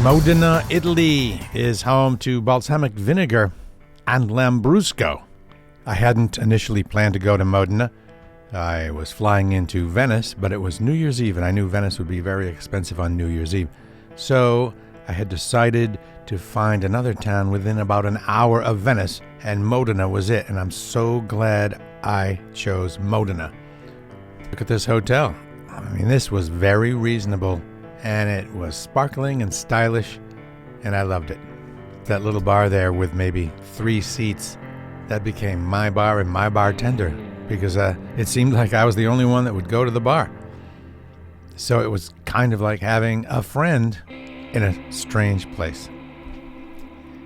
Modena, Italy is home to balsamic vinegar and Lambrusco. I hadn't initially planned to go to Modena. I was flying into Venice, but it was New Year's Eve, and I knew Venice would be very expensive on New Year's Eve. So I had decided to find another town within about an hour of Venice, and Modena was it, and I'm so glad I chose Modena. Look at this hotel. I mean, this was very reasonable, and it was sparkling and stylish, and I loved it. That little bar there with maybe 3 seats, that became my bar and my bartender, because it seemed like I was the only one that would go to the bar. So it was kind of like having a friend in a strange place.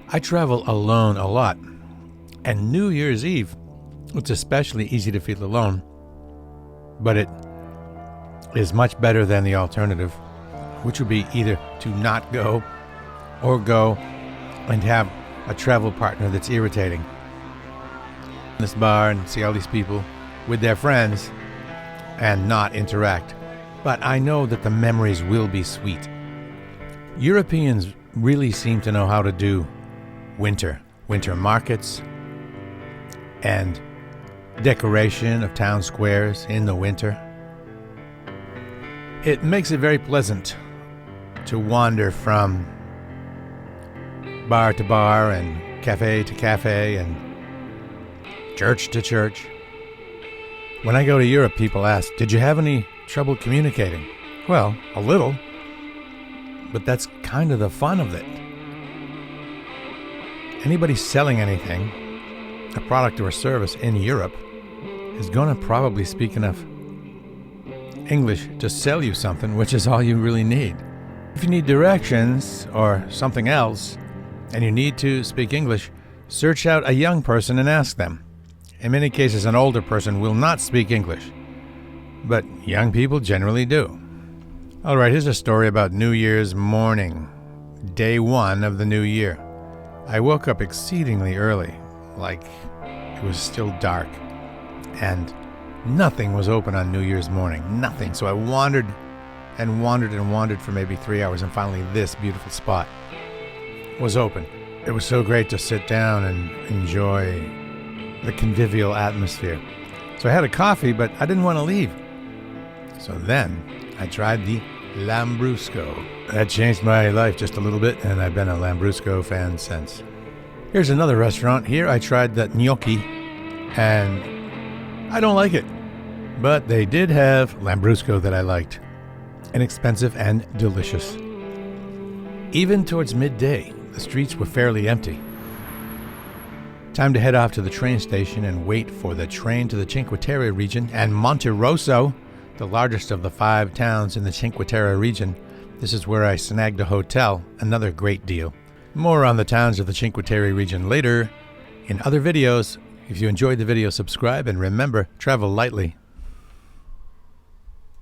I travel alone a lot, and New Year's Eve, it's especially easy to feel alone, but it is much better than the alternative, which would be either to not go or go and have a travel partner that's irritating. This bar and see all these people with their friends and not interact. But I know that the memories will be sweet. Europeans really seem to know how to do winter markets and decoration of town squares in the winter. It makes it very pleasant to wander from bar to bar and cafe to cafe and church to church. When I go to Europe, people ask, did you have any trouble communicating? Well, a little, but that's kind of the fun of it. Anybody selling anything, a product or a service in Europe, is going to probably speak enough English to sell you something, which is all you really need. If you need directions or something else, and you need to speak English, search out a young person and ask them. In many cases, an older person will not speak English, but young people generally do. All right, here's a story about New Year's morning, day 1 of the new year. I woke up exceedingly early, like it was still dark, and nothing was open on New Year's morning, nothing. So I wandered and wandered and wandered for maybe 3 hours, and finally this beautiful spot was open. It was so great to sit down and enjoy the convivial atmosphere. So I had a coffee, but I didn't want to leave. So then I tried the Lambrusco. That changed my life just a little bit, and I've been a Lambrusco fan since. Here's another restaurant. Here I tried the gnocchi, and I don't like it. But they did have Lambrusco that I liked. Inexpensive and delicious. Even towards midday, the streets were fairly empty. Time to head off to the train station and wait for the train to the Cinque Terre region and Monterosso, the largest of the 5 towns in the Cinque Terre region. This is where I snagged a hotel, another great deal. More on the towns of the Cinque Terre region later in other videos. If you enjoyed the video, subscribe, and remember, travel lightly.